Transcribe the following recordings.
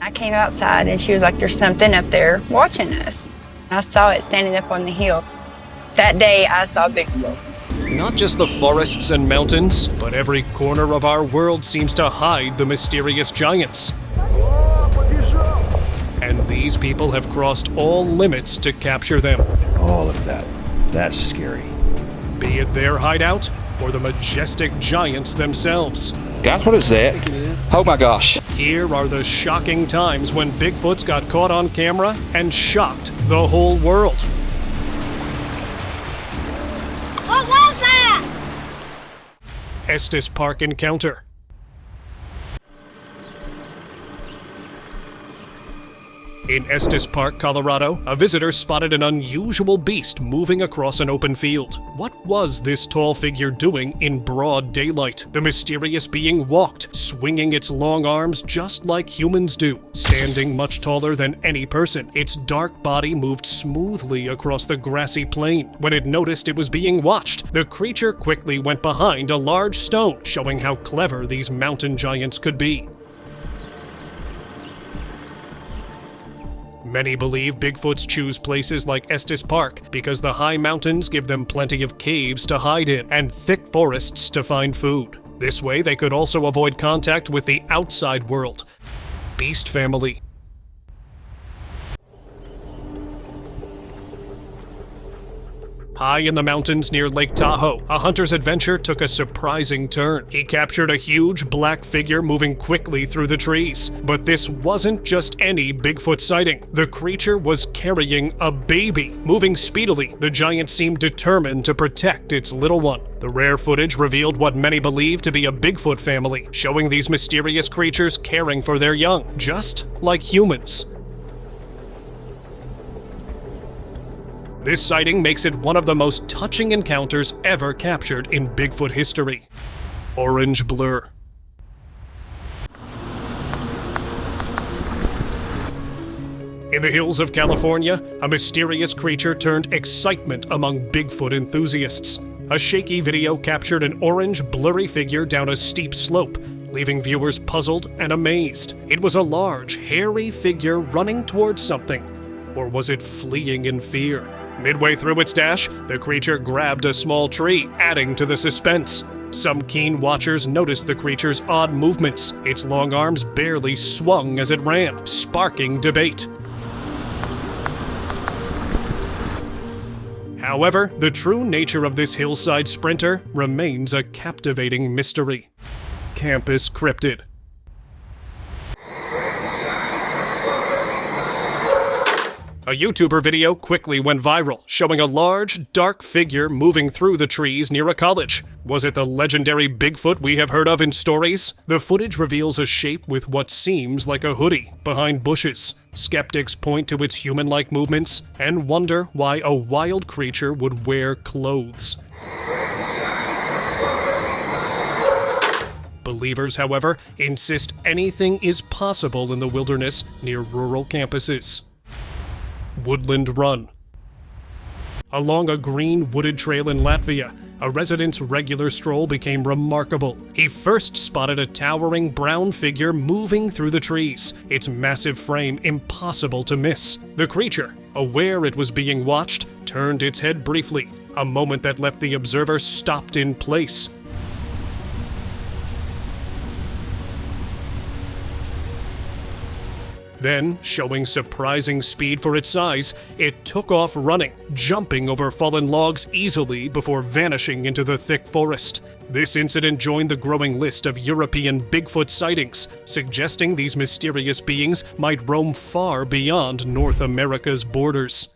I came outside and she was like, there's something up there watching us. I saw it standing up on the hill. That day I saw Bigfoot. Not just the forests and mountains, but every corner of our world seems to hide the mysterious giants. And these people have crossed all limits to capture them. Oh, look at that. That's scary. Be it their hideout or the majestic giants themselves. Guys, what is that? Oh my gosh. Here are the shocking times when Bigfoots got caught on camera and shocked the whole world. What was that? Estes Park encounter. In Estes Park, Colorado, a visitor spotted an unusual beast moving across an open field. What was this tall figure doing in broad daylight? The mysterious being walked, swinging its long arms just like humans do. Standing much taller than any person, its dark body moved smoothly across the grassy plain. When it noticed it was being watched, the creature quickly went behind a large stone, showing how clever these mountain giants could be. Many believe Bigfoots choose places like Estes Park because the high mountains give them plenty of caves to hide in and thick forests to find food. This way they could also avoid contact with the outside world. Beast family. High in the mountains near Lake Tahoe, a hunter's adventure took a surprising turn. He captured a huge black figure moving quickly through the trees. But this wasn't just any Bigfoot sighting. The creature was carrying a baby. Moving speedily, the giant seemed determined to protect its little one. The rare footage revealed what many believe to be a Bigfoot family, showing these mysterious creatures caring for their young, just like humans. This sighting makes it one of the most touching encounters ever captured in Bigfoot history. Orange blur. In the hills of California, a mysterious creature turned excitement among Bigfoot enthusiasts. A shaky video captured an orange, blurry figure down a steep slope, leaving viewers puzzled and amazed. It was a large, hairy figure running towards something. Or was it fleeing in fear? Midway through its dash, the creature grabbed a small tree, adding to the suspense. Some keen watchers noticed the creature's odd movements. Its long arms barely swung as it ran, sparking debate. However, the true nature of this hillside sprinter remains a captivating mystery. Campus cryptid. A YouTuber video quickly went viral, showing a large, dark figure moving through the trees near a college. Was it the legendary Bigfoot we have heard of in stories? The footage reveals a shape with what seems like a hoodie behind bushes. Skeptics point to its human-like movements and wonder why a wild creature would wear clothes. Believers, however, insist anything is possible in the wilderness near rural campuses. Woodland run. Along a green wooded trail in Latvia, a resident's regular stroll became remarkable. He first spotted a towering brown figure moving through the trees, its massive frame impossible to miss. The creature, aware it was being watched, turned its head briefly, a moment that left the observer stopped in place. Then, showing surprising speed for its size, it took off running, jumping over fallen logs easily before vanishing into the thick forest. This incident joined the growing list of European Bigfoot sightings, suggesting these mysterious beings might roam far beyond North America's borders.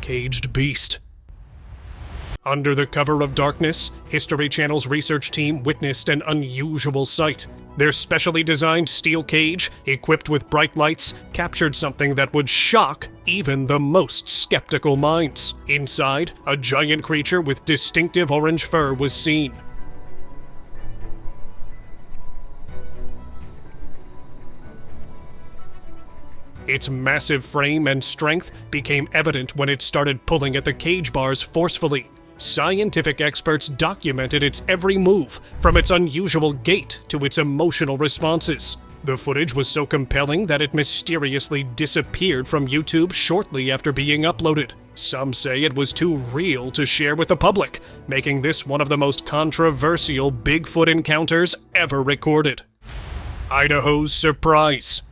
Caged beast. Under the cover of darkness, History Channel's research team witnessed an unusual sight. Their specially designed steel cage, equipped with bright lights, captured something that would shock even the most skeptical minds. Inside, a giant creature with distinctive orange fur was seen. Its massive frame and strength became evident when it started pulling at the cage bars forcefully. Scientific experts documented its every move, from its unusual gait to its emotional responses. The footage was so compelling that it mysteriously disappeared from YouTube shortly after being uploaded. Some say it was too real to share with the public, making this one of the most controversial Bigfoot encounters ever recorded. Idaho's surprise.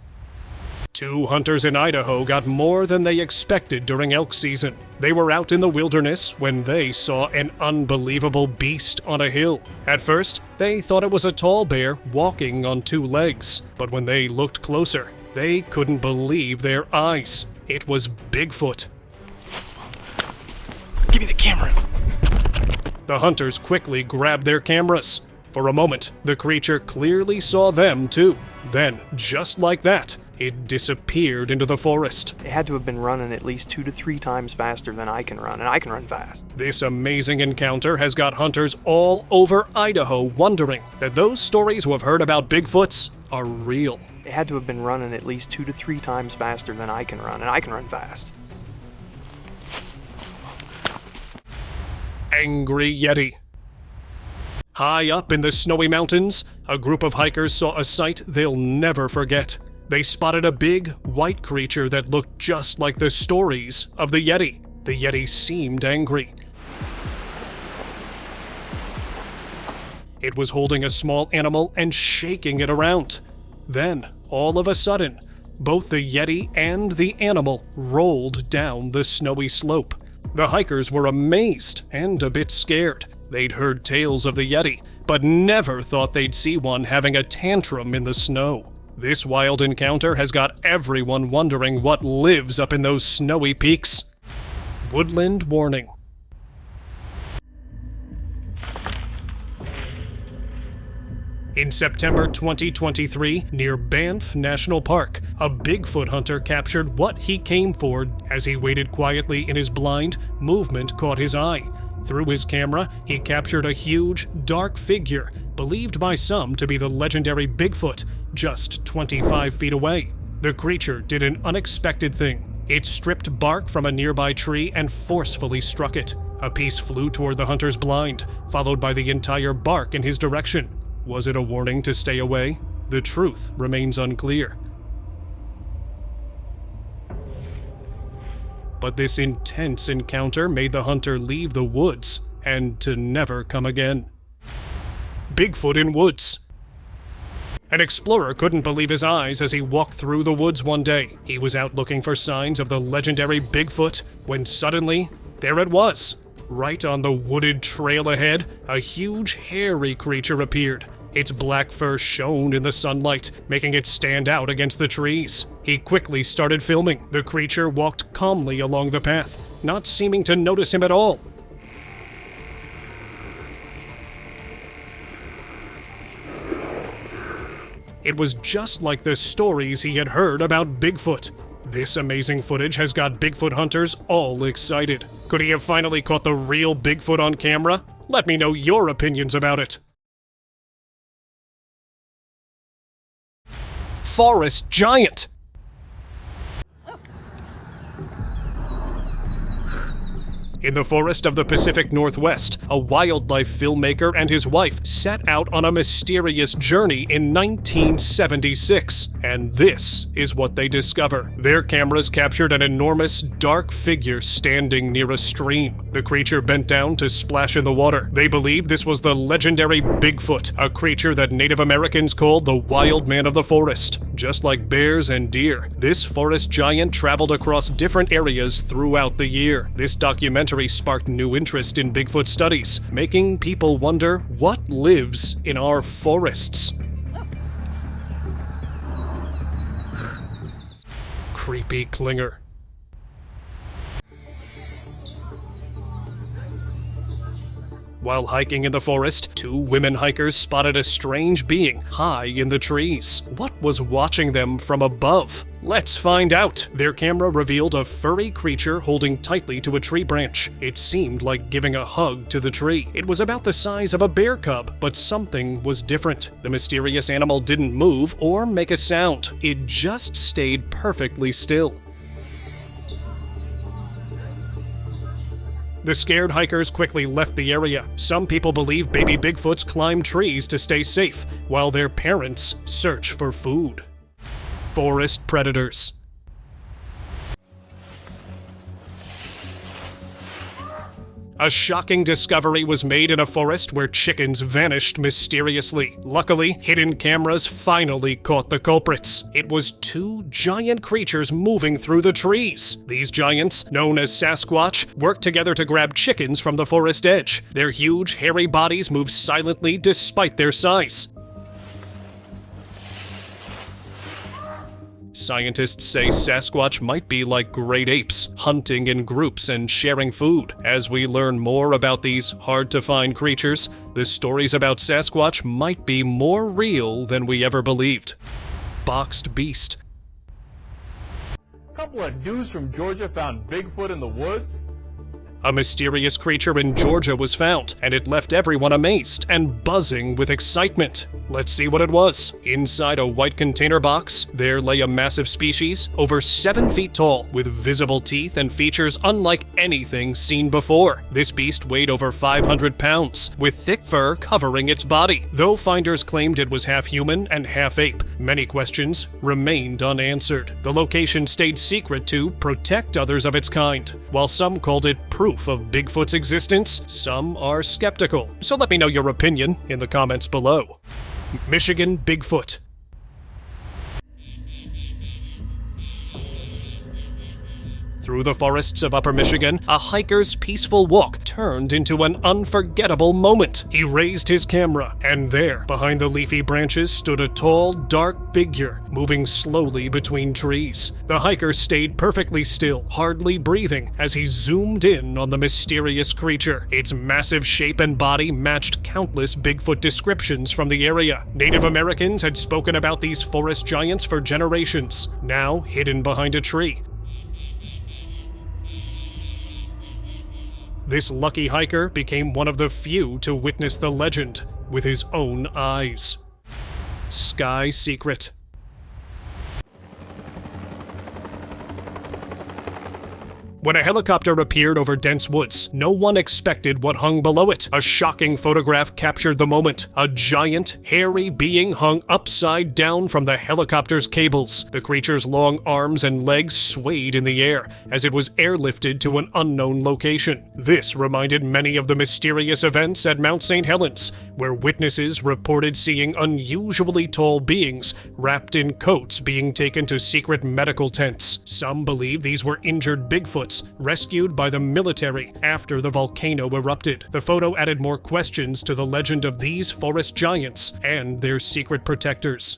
2 hunters in Idaho got more than they expected during elk season. They were out in the wilderness when they saw an unbelievable beast on a hill. At first, they thought it was a tall bear walking on 2 legs, but when they looked closer, they couldn't believe their eyes. It was Bigfoot. Give me the camera. The hunters quickly grabbed their cameras. For a moment, the creature clearly saw them too. Then, just like that, it disappeared into the forest. It had to have been running at least 2 to 3 times faster than I can run, and I can run fast. This amazing encounter has got hunters all over Idaho wondering that those stories who have heard about Bigfoots are real. It had to have been running at least 2 to 3 times faster than I can run, and I can run fast. Angry Yeti. High up in the snowy mountains, a group of hikers saw a sight they'll never forget. They spotted a big, white creature that looked just like the stories of the Yeti. The Yeti seemed angry. It was holding a small animal and shaking it around. Then, all of a sudden, both the Yeti and the animal rolled down the snowy slope. The hikers were amazed and a bit scared. They'd heard tales of the Yeti, but never thought they'd see one having a tantrum in the snow. This wild encounter has got everyone wondering what lives up in those snowy peaks. Woodland warning. In September 2023, near Banff National Park, a Bigfoot hunter captured what he came for. As he waited quietly in his blind, movement caught his eye. Through his camera, he captured a huge, dark figure, believed by some to be the legendary Bigfoot, just 25 feet away. The creature did an unexpected thing. It stripped bark from a nearby tree and forcefully struck it. A piece flew toward the hunter's blind, followed by the entire bark in his direction. Was it a warning to stay away? The truth remains unclear. But this intense encounter made the hunter leave the woods and to never come again. Bigfoot in woods. An explorer couldn't believe his eyes as he walked through the woods one day. He was out looking for signs of the legendary Bigfoot when suddenly, there it was. Right on the wooded trail ahead, a huge hairy creature appeared. Its black fur shone in the sunlight, making it stand out against the trees. He quickly started filming. The creature walked calmly along the path, not seeming to notice him at all. It was just like the stories he had heard about Bigfoot. This amazing footage has got Bigfoot hunters all excited. Could he have finally caught the real Bigfoot on camera? Let me know your opinions about it. Forest giant. In the forest of the Pacific Northwest, a wildlife filmmaker and his wife set out on a mysterious journey in 1976. And this is what they discover. Their cameras captured an enormous, dark figure standing near a stream. The creature bent down to splash in the water. They believe this was the legendary Bigfoot, a creature that Native Americans called the wild man of the forest. Just like bears and deer, this forest giant traveled across different areas throughout the year. This documentary sparked new interest in Bigfoot studies, making people wonder what lives in our forests. Creepy clinger. While hiking in the forest, 2 women hikers spotted a strange being high in the trees. What was watching them from above? Let's find out. Their camera revealed a furry creature holding tightly to a tree branch. It seemed like giving a hug to the tree. It was about the size of a bear cub, but something was different. The mysterious animal didn't move or make a sound. It just stayed perfectly still. The scared hikers quickly left the area. Some people believe baby Bigfoots climb trees to stay safe, while their parents search for food. Forest predators. A shocking discovery was made in a forest where chickens vanished mysteriously. Luckily, hidden cameras finally caught the culprits. It was two giant creatures moving through the trees. These giants, known as Sasquatch, worked together to grab chickens from the forest edge. Their huge, hairy bodies moved silently despite their size. Scientists say Sasquatch might be like great apes, hunting in groups and sharing food. As we learn more about these hard-to-find creatures, the stories about Sasquatch might be more real than we ever believed. Boxed beast. A couple of dudes from Georgia found Bigfoot in the woods. A mysterious creature in Georgia was found, and it left everyone amazed and buzzing with excitement. Let's see what it was. Inside a white container box, there lay a massive species, over 7 feet tall, with visible teeth and features unlike anything seen before. This beast weighed over 500 pounds, with thick fur covering its body. Though finders claimed it was half human and half ape, many questions remained unanswered. The location stayed secret to protect others of its kind. While some called it proof of Bigfoot's existence, some are skeptical. So let me know your opinion in the comments below. Michigan Bigfoot. Through the forests of Upper Michigan, a hiker's peaceful walk turned into an unforgettable moment. He raised his camera, and there, behind the leafy branches, stood a tall, dark figure, moving slowly between trees. The hiker stayed perfectly still, hardly breathing, as he zoomed in on the mysterious creature. Its massive shape and body matched countless Bigfoot descriptions from the area. Native Americans had spoken about these forest giants for generations, now hidden behind a tree. This lucky hiker became one of the few to witness the legend with his own eyes. Sky Secret. When a helicopter appeared over dense woods, no one expected what hung below it. A shocking photograph captured the moment. A giant, hairy being hung upside down from the helicopter's cables. The creature's long arms and legs swayed in the air as it was airlifted to an unknown location. This reminded many of the mysterious events at Mount St. Helens, where witnesses reported seeing unusually tall beings wrapped in coats being taken to secret medical tents. Some believe these were injured Bigfoots, rescued by the military after the volcano erupted. The photo added more questions to the legend of these forest giants and their secret protectors.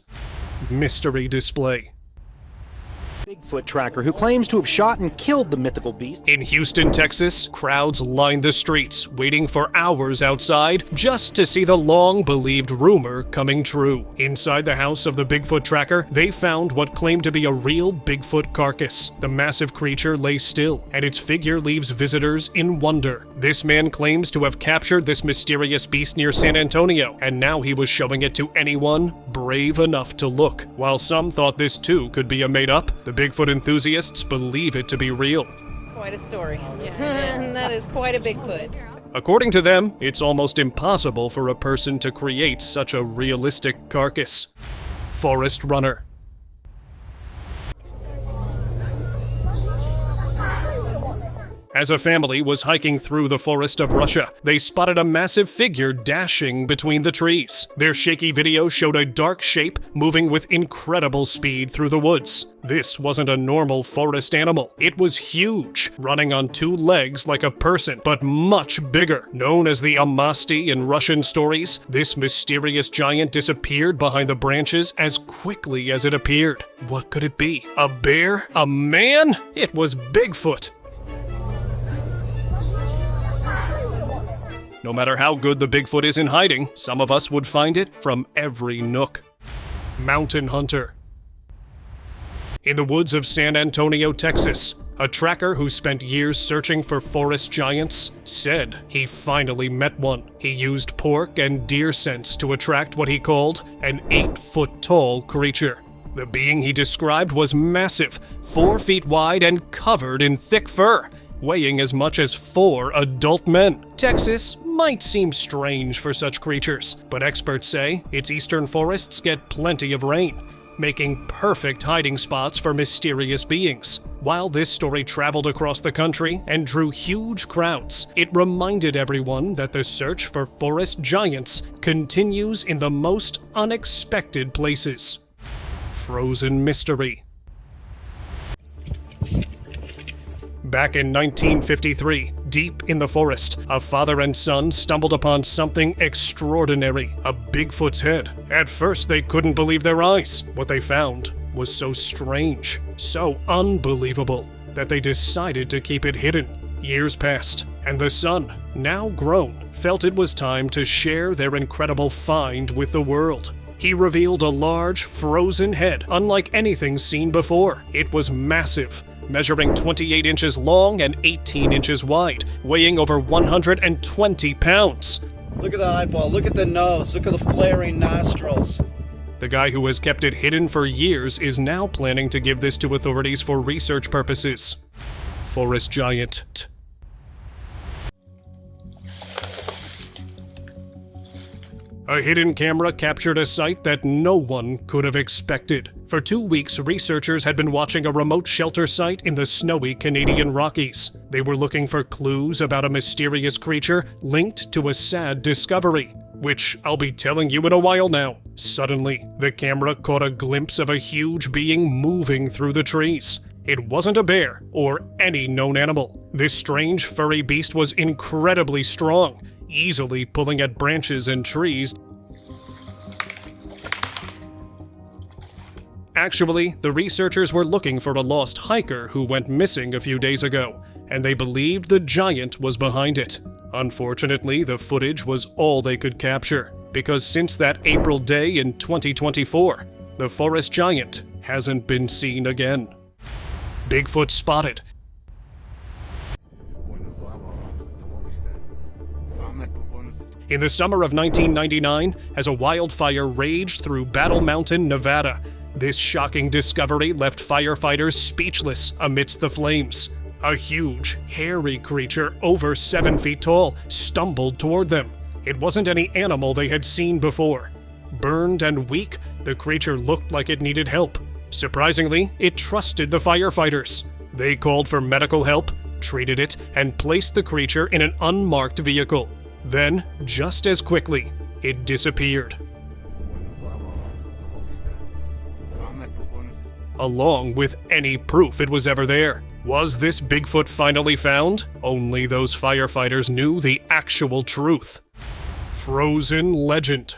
Mystery display. Bigfoot tracker who claims to have shot and killed the mythical beast. In Houston, Texas, crowds lined the streets, waiting for hours outside just to see the long-believed rumor coming true. Inside the house of the Bigfoot tracker, they found what claimed to be a real Bigfoot carcass. The massive creature lay still, and its figure leaves visitors in wonder. This man claims to have captured this mysterious beast near San Antonio, and now he was showing it to anyone brave enough to look. While some thought this too could be a made-up, the Bigfoot enthusiasts believe it to be real. Quite a story. That is quite a Bigfoot. According to them, it's almost impossible for a person to create such a realistic carcass. Forest runner. As a family was hiking through the forest of Russia, they spotted a massive figure dashing between the trees. Their shaky video showed a dark shape moving with incredible speed through the woods. This wasn't a normal forest animal. It was huge, running on 2 legs like a person, but much bigger. Known as the Amasti in Russian stories, this mysterious giant disappeared behind the branches as quickly as it appeared. What could it be? A bear? A man? It was Bigfoot. No matter how good the Bigfoot is in hiding, some of us would find it from every nook. Mountain hunter. In the woods of San Antonio, Texas, a tracker who spent years searching for forest giants said he finally met one. He used pork and deer scents to attract what he called an 8-foot-tall creature. The being he described was massive, 4 feet wide and covered in thick fur. weighing as much as 4 adult men. Texas might seem strange for such creatures, but experts say its eastern forests get plenty of rain, making perfect hiding spots for mysterious beings. While this story traveled across the country and drew huge crowds, it reminded everyone that the search for forest giants continues in the most unexpected places. Frozen mystery. Back in 1953, deep in the forest, a father and son stumbled upon something extraordinary, a Bigfoot's head. At first, they couldn't believe their eyes. What they found was so strange, so unbelievable, that they decided to keep it hidden. Years passed, and the son, now grown, felt it was time to share their incredible find with the world. He revealed a large, frozen head unlike anything seen before. It was massive, measuring 28 inches long and 18 inches wide, weighing over 120 pounds. Look at the eyeball, look at the nose, look at the flaring nostrils. The guy who has kept it hidden for years is now planning to give this to authorities for research purposes. Forest giant. A hidden camera captured a sight that no one could have expected. For 2 weeks, researchers had been watching a remote shelter site in the snowy Canadian Rockies. They were looking for clues about a mysterious creature linked to a sad discovery, which I'll be telling you in a while now. Suddenly, the camera caught a glimpse of a huge being moving through the trees. It wasn't a bear or any known animal. This strange furry beast was incredibly strong, easily pulling at branches and trees. Actually, the researchers were looking for a lost hiker who went missing a few days ago, and they believed the giant was behind it. Unfortunately, the footage was all they could capture, because since that April day in 2024, the forest giant hasn't been seen again. Bigfoot spotted. In the summer of 1999, as a wildfire raged through Battle Mountain, Nevada, this shocking discovery left firefighters speechless amidst the flames. A huge, hairy creature over 7 feet tall stumbled toward them. It wasn't any animal they had seen before. Burned and weak, the creature looked like it needed help. Surprisingly, it trusted the firefighters. They called for medical help, treated it, and placed the creature in an unmarked vehicle. Then, just as quickly, it disappeared. Along with any proof it was ever there. Was this Bigfoot finally found? Only those firefighters knew the actual truth. Frozen legend.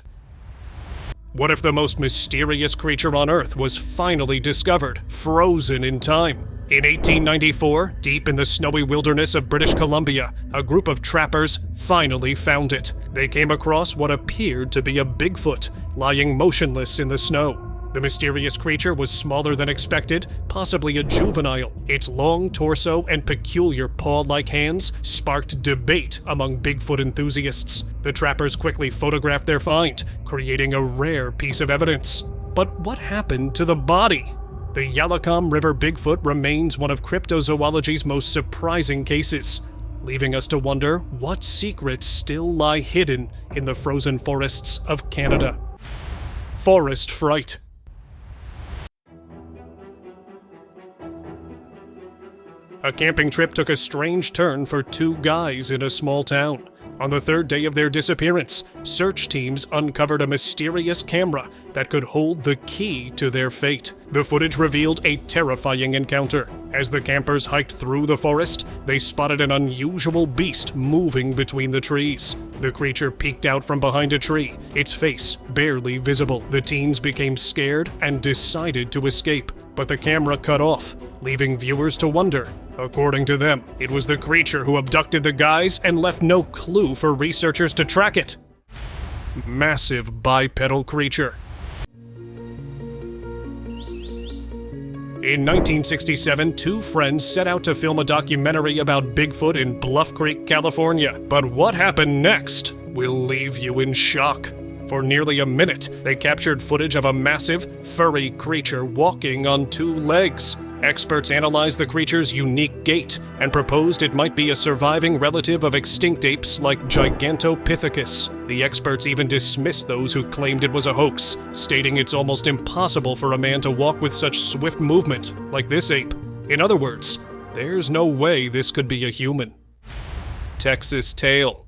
What if the most mysterious creature on Earth was finally discovered, frozen in time? In 1894, deep in the snowy wilderness of British Columbia, a group of trappers finally found it. They came across what appeared to be a Bigfoot, lying motionless in the snow. The mysterious creature was smaller than expected, possibly a juvenile. Its long torso and peculiar paw-like hands sparked debate among Bigfoot enthusiasts. The trappers quickly photographed their find, creating a rare piece of evidence. But what happened to the body? The Yalakam River Bigfoot remains one of cryptozoology's most surprising cases, leaving us to wonder what secrets still lie hidden in the frozen forests of Canada. Forest fright. A camping trip took a strange turn for 2 guys in a small town. On the 3rd day of their disappearance, search teams uncovered a mysterious camera that could hold the key to their fate. The footage revealed a terrifying encounter. As the campers hiked through the forest, they spotted an unusual beast moving between the trees. The creature peeked out from behind a tree, its face barely visible. The teens became scared and decided to escape, but the camera cut off, leaving viewers to wonder. According to them, it was the creature who abducted the guys and left no clue for researchers to track it. Massive bipedal creature. In 1967, 2 friends set out to film a documentary about Bigfoot in Bluff Creek, California. But what happened next will leave you in shock. For nearly a minute, they captured footage of a massive, furry creature walking on 2 legs. Experts analyzed the creature's unique gait and proposed it might be a surviving relative of extinct apes like Gigantopithecus. The experts even dismissed those who claimed it was a hoax, stating it's almost impossible for a man to walk with such swift movement like this ape. In other words, there's no way this could be a human. Texas Tale.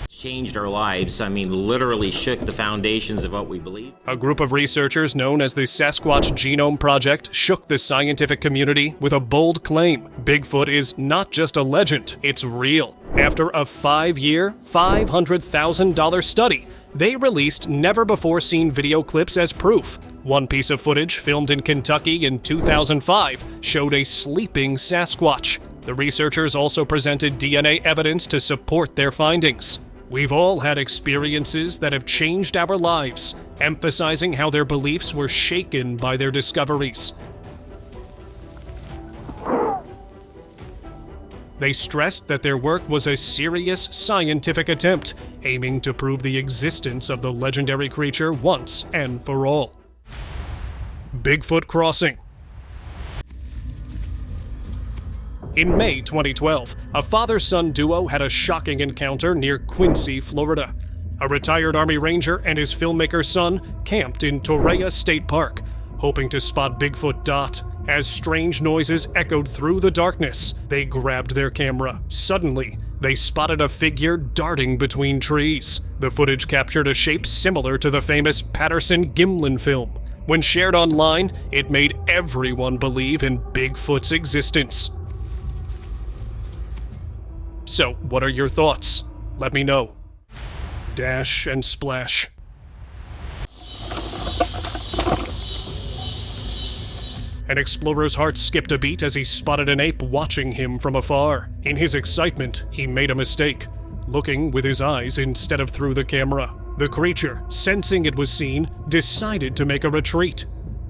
Changed our lives. I mean, literally shook the foundations of what we believe. A group of researchers known as the Sasquatch Genome Project shook the scientific community with a bold claim. Bigfoot is not just a legend, it's real. After a 5-year, $500,000 study, they released never-before-seen video clips as proof. One piece of footage filmed in Kentucky in 2005 showed a sleeping Sasquatch. The researchers also presented DNA evidence to support their findings. We've all had experiences that have changed our lives, emphasizing how their beliefs were shaken by their discoveries. They stressed that their work was a serious scientific attempt, aiming to prove the existence of the legendary creature once and for all. Bigfoot crossing. In May 2012, a father-son duo had a shocking encounter near Quincy, Florida. A retired Army Ranger and his filmmaker son camped in Torreya State Park, hoping to spot Bigfoot Dot. As strange noises echoed through the darkness, they grabbed their camera. Suddenly, they spotted a figure darting between trees. The footage captured a shape similar to the famous Patterson-Gimlin film. When shared online, it made everyone believe in Bigfoot's existence. So, what are your thoughts? Let me know. Dash and splash. An explorer's heart skipped a beat as he spotted an ape watching him from afar. In his excitement, he made a mistake, looking with his eyes instead of through the camera. The creature, sensing it was seen, decided to make a retreat.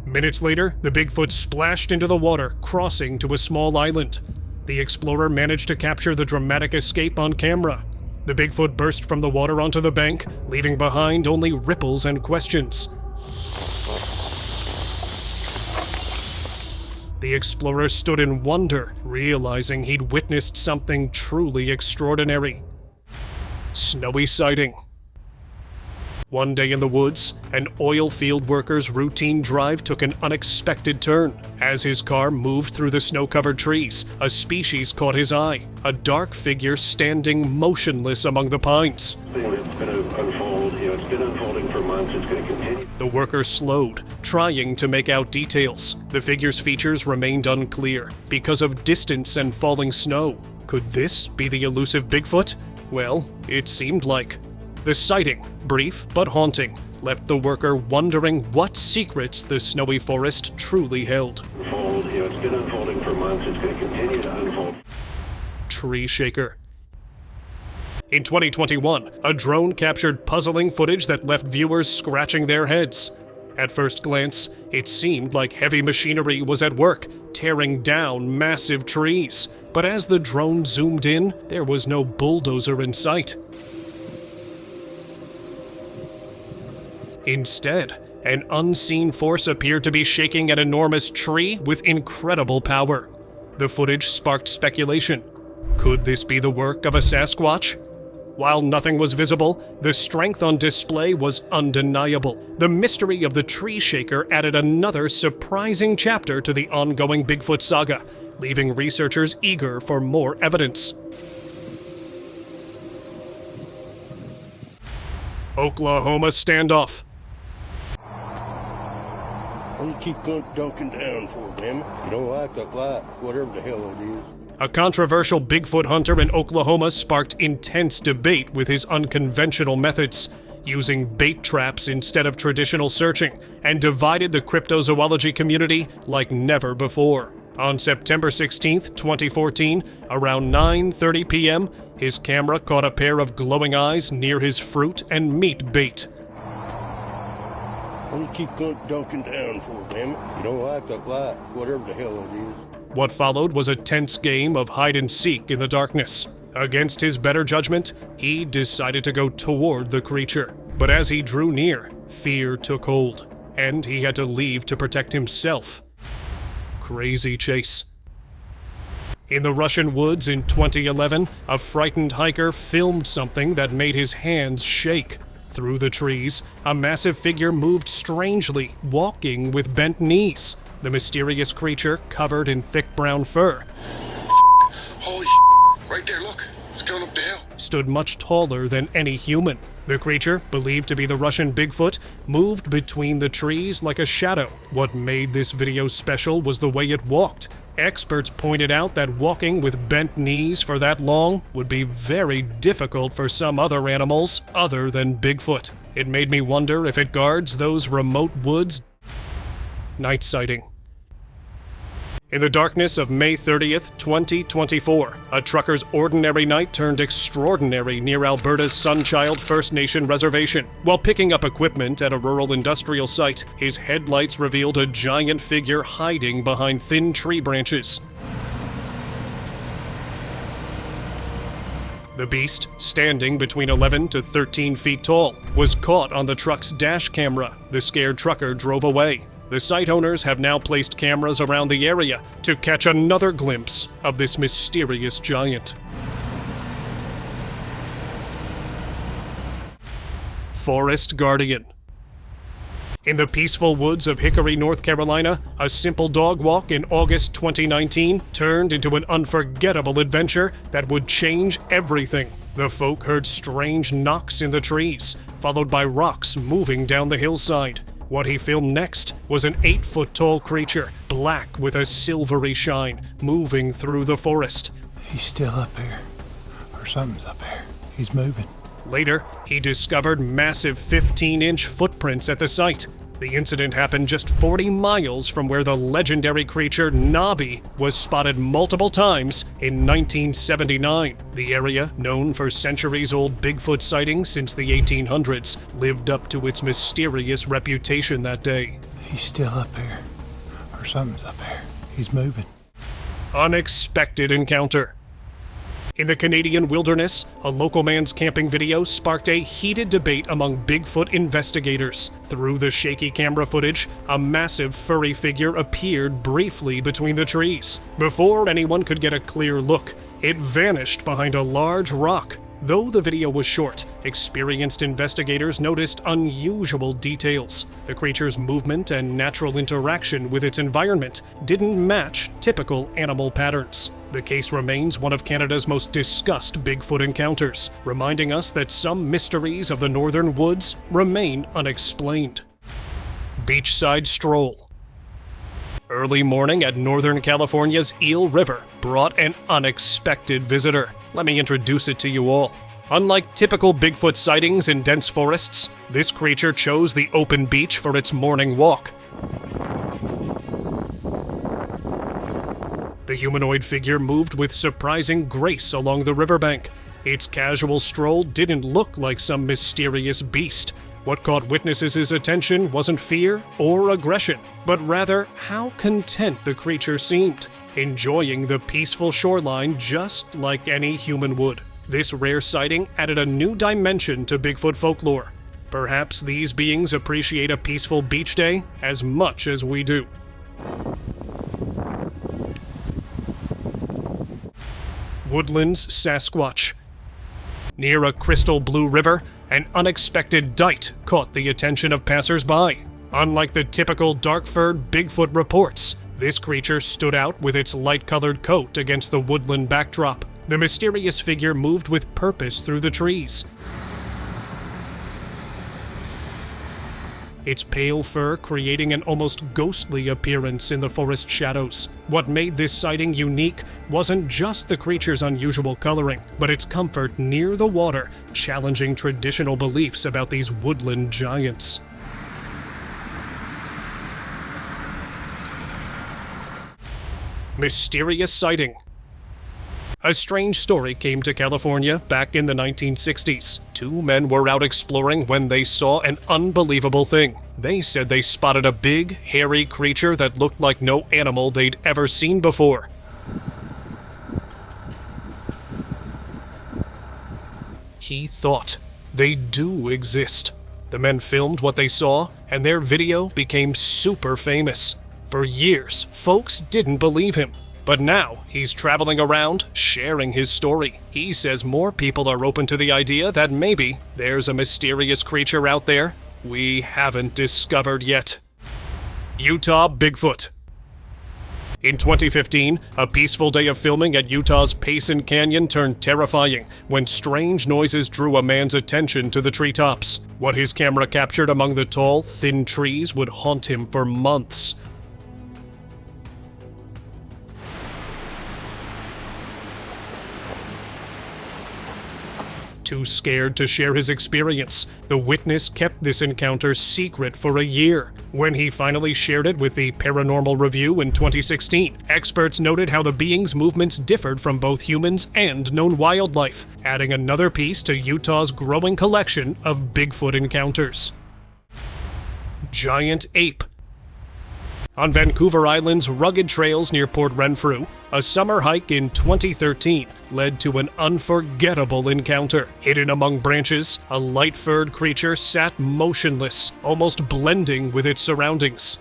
Minutes later, the Bigfoot splashed into the water, crossing to a small island. The explorer managed to capture the dramatic escape on camera. The Bigfoot burst from the water onto the bank, leaving behind only ripples and questions. The explorer stood in wonder, realizing he'd witnessed something truly extraordinary. Snowy sighting. One day in the woods, an oil field worker's routine drive took an unexpected turn. As his car moved through the snow-covered trees, a species caught his eye, a dark figure standing motionless among the pines. It's going to unfold, it's been unfolding for months, it's going to continue. The worker slowed, trying to make out details. The figure's features remained unclear because of distance and falling snow. Could this be the elusive Bigfoot? Well, it seemed like. The sighting, brief but haunting, left the worker wondering what secrets the snowy forest truly held. It's been unfolding for months, it's going to continue to unfold. Tree shaker. In 2021, a drone captured puzzling footage that left viewers scratching their heads. At first glance, it seemed like heavy machinery was at work, tearing down massive trees. But as the drone zoomed in, there was no bulldozer in sight. Instead, an unseen force appeared to be shaking an enormous tree with incredible power. The footage sparked speculation. Could this be the work of a Sasquatch? While nothing was visible, the strength on display was undeniable. The mystery of the tree shaker added another surprising chapter to the ongoing Bigfoot saga, leaving researchers eager for more evidence. Oklahoma standoff. Why you keep dunking down for, damn it? You don't like that light, whatever the hell it is. A controversial Bigfoot hunter in Oklahoma sparked intense debate with his unconventional methods, using bait traps instead of traditional searching, and divided the cryptozoology community like never before. On September 16, 2014, around 9:30 p.m., his camera caught a pair of glowing eyes near his fruit and meat bait. Why you keep dunking down for, damn it? You don't like that light, whatever the hell it is. What followed was a tense game of hide-and-seek in the darkness. Against his better judgment, he decided to go toward the creature. But as he drew near, fear took hold, and he had to leave to protect himself. crazy chase. In the Russian woods in 2011, a frightened hiker filmed something that made his hands shake. Through the trees, a massive figure moved strangely, walking with bent knees. The mysterious creature, covered in thick brown fur, Holy right there, look. It's going up the hill. stood much taller than any human. The creature, believed to be the Russian Bigfoot, moved between the trees like a shadow. What made this video special was the way it walked. Experts pointed out that walking with bent knees for that long would be very difficult for some other animals other than Bigfoot. It made me wonder if it guards those remote woods. Night sighting. In the darkness of May 30th, 2024, a trucker's ordinary night turned extraordinary near Alberta's Sunchild First Nation Reservation. While picking up equipment at a rural industrial site, his headlights revealed a giant figure hiding behind thin tree branches. The beast, standing between 11 to 13 feet tall, was caught on the truck's dash camera. The scared trucker drove away. The site owners have now placed cameras around the area to catch another glimpse of this mysterious giant. Forest Guardian. In the peaceful woods of Hickory, North Carolina, a simple dog walk in August 2019 turned into an unforgettable adventure that would change everything. The folk heard strange knocks in the trees, followed by rocks moving down the hillside. What he filmed next was an 8-foot-tall creature, black with a silvery shine, moving through the forest. He's still up here, or something's up here. He's moving. Later, he discovered massive 15-inch footprints at the site. The incident happened just 40 miles from where the legendary creature Nobby was spotted multiple times in 1979. The area, known for centuries-old Bigfoot sightings since the 1800s, lived up to its mysterious reputation that day. He's still up here, or something's up here. He's moving. Unexpected encounter. In the Canadian wilderness, a local man's camping video sparked a heated debate among Bigfoot investigators. Through the shaky camera footage, a massive furry figure appeared briefly between the trees. Before anyone could get a clear look, it vanished behind a large rock. Though the video was short, experienced investigators noticed unusual details. The creature's movement and natural interaction with its environment didn't match typical animal patterns. The case remains one of Canada's most discussed Bigfoot encounters, reminding us that some mysteries of the northern woods remain unexplained. Beachside stroll. Early morning at Northern California's Eel River brought an unexpected visitor. Let me introduce it to you all. Unlike typical Bigfoot sightings in dense forests, this creature chose the open beach for its morning walk. The humanoid figure moved with surprising grace along the riverbank. Its casual stroll didn't look like some mysterious beast. What caught witnesses' attention wasn't fear or aggression, but rather how content the creature seemed, enjoying the peaceful shoreline just like any human would. This rare sighting added a new dimension to Bigfoot folklore. Perhaps these beings appreciate a peaceful beach day as much as we do. Woodland's Sasquatch. Near a crystal blue river, an unexpected dite caught the attention of passers-by. Unlike the typical dark-furred Bigfoot reports, this creature stood out with its light-colored coat against the woodland backdrop. The mysterious figure moved with purpose through the trees. Its pale fur creating an almost ghostly appearance in the forest shadows. What made this sighting unique wasn't just the creature's unusual coloring, but its comfort near the water, challenging traditional beliefs about these woodland giants. Mysterious sighting. A strange story came to California back in the 1960s. Two men were out exploring when they saw an unbelievable thing. They said they spotted a big, hairy creature that looked like no animal they'd ever seen before. He thought, they do exist. The men filmed what they saw, and their video became super famous. For years, folks didn't believe him. But now, he's traveling around, sharing his story. He says more people are open to the idea that maybe there's a mysterious creature out there we haven't discovered yet. Utah Bigfoot. In 2015, a peaceful day of filming at Utah's Patterson Canyon turned terrifying when strange noises drew a man's attention to the treetops. What his camera captured among the tall, thin trees would haunt him for months. Too scared to share his experience, the witness kept this encounter secret for a year. When he finally shared it with the Paranormal Review in 2016, experts noted how the being's movements differed from both humans and known wildlife, adding another piece to Utah's growing collection of Bigfoot encounters. Giant ape. On Vancouver Island's rugged trails near Port Renfrew, a summer hike in 2013 led to an unforgettable encounter. Hidden among branches, a light-furred creature sat motionless, almost blending with its surroundings.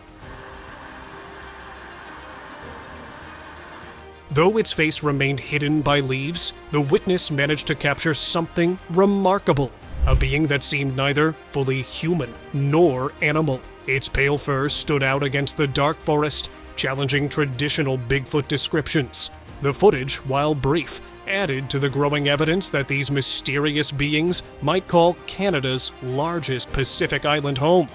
Though its face remained hidden by leaves, the witness managed to capture something remarkable. A being that seemed neither fully human nor animal. Its pale fur stood out against the dark forest, challenging traditional Bigfoot descriptions. The footage, while brief, added to the growing evidence that these mysterious beings might call Canada's largest Pacific Island home.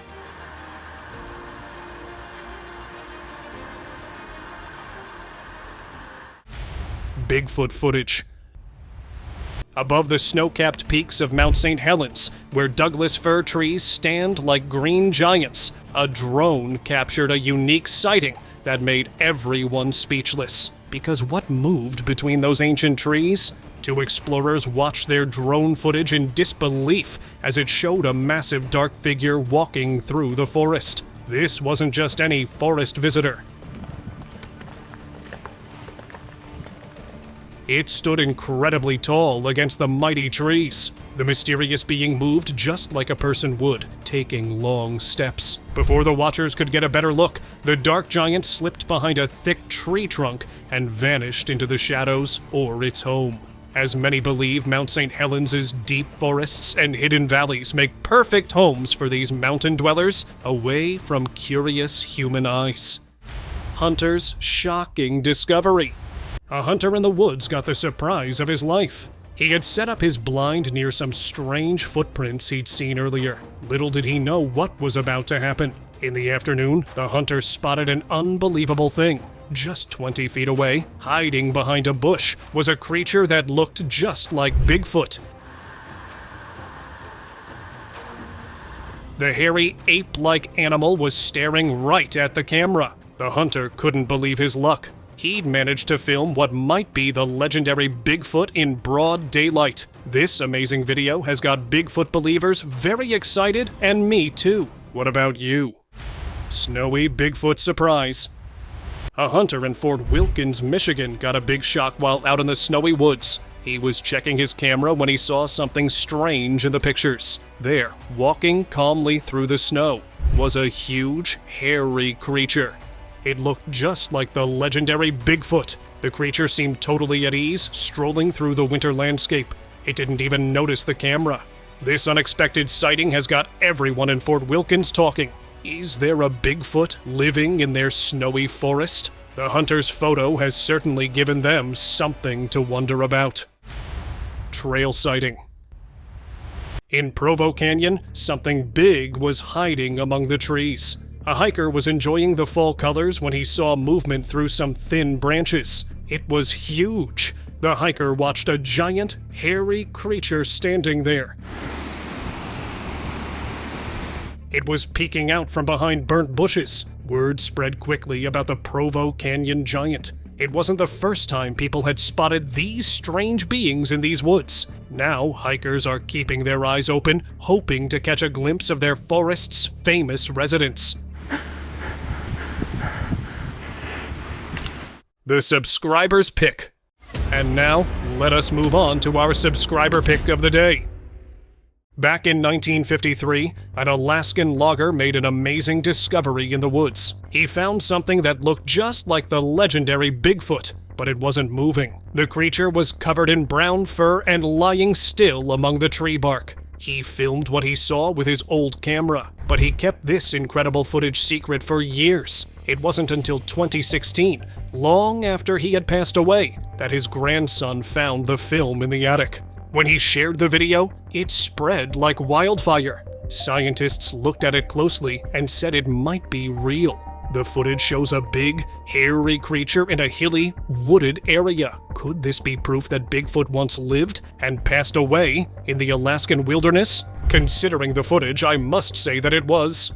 Bigfoot footage. Above the snow-capped peaks of Mount St. Helens, where Douglas fir trees stand like green giants, a drone captured a unique sighting that made everyone speechless. Because what moved between those ancient trees? Two explorers watched their drone footage in disbelief as it showed a massive dark figure walking through the forest. This wasn't just any forest visitor. It stood incredibly tall against the mighty trees. The mysterious being moved just like a person would, taking long steps. Before the watchers could get a better look, the dark giant slipped behind a thick tree trunk and vanished into the shadows or its home. As many believe, Mount St. Helens' deep forests and hidden valleys make perfect homes for these mountain dwellers away from curious human eyes. Hunter's shocking discovery. A hunter in the woods got the surprise of his life. He had set up his blind near some strange footprints he'd seen earlier. Little did he know what was about to happen. In the afternoon, the hunter spotted an unbelievable thing. Just 20 feet away, hiding behind a bush, was a creature that looked just like Bigfoot. The hairy, ape-like animal was staring right at the camera. The hunter couldn't believe his luck. He'd managed to film what might be the legendary Bigfoot in broad daylight. This amazing video has got Bigfoot believers very excited, and me too. What about you? Snowy Bigfoot surprise. A hunter in Fort Wilkins, Michigan got a big shock while out in the snowy woods. He was checking his camera when he saw something strange in the pictures. There, walking calmly through the snow, was a huge, hairy creature. It looked just like the legendary Bigfoot. The creature seemed totally at ease, strolling through the winter landscape. It didn't even notice the camera. This unexpected sighting has got everyone in Fort Wilkins talking. Is there a Bigfoot living in their snowy forest? The hunter's photo has certainly given them something to wonder about. Trail sighting. In Provo Canyon, something big was hiding among the trees. A hiker was enjoying the fall colors when he saw movement through some thin branches. It was huge. The hiker watched a giant, hairy creature standing there. It was peeking out from behind burnt bushes. Word spread quickly about the Provo Canyon giant. It wasn't the first time people had spotted these strange beings in these woods. Now, hikers are keeping their eyes open, hoping to catch a glimpse of their forest's famous residents. The subscriber's pick. And now, let us move on to our subscriber pick of the day. Back in 1953, an Alaskan logger made an amazing discovery in the woods. He found something that looked just like the legendary Bigfoot, but it wasn't moving. The creature was covered in brown fur and lying still among the tree bark. He filmed what he saw with his old camera, but he kept this incredible footage secret for years. It wasn't until 2016, long after he had passed away, that his grandson found the film in the attic. When he shared the video, it spread like wildfire. Scientists looked at it closely and said it might be real. The footage shows a big, hairy creature in a hilly, wooded area. Could this be proof that Bigfoot once lived and passed away in the Alaskan wilderness? Considering the footage, I must say that it was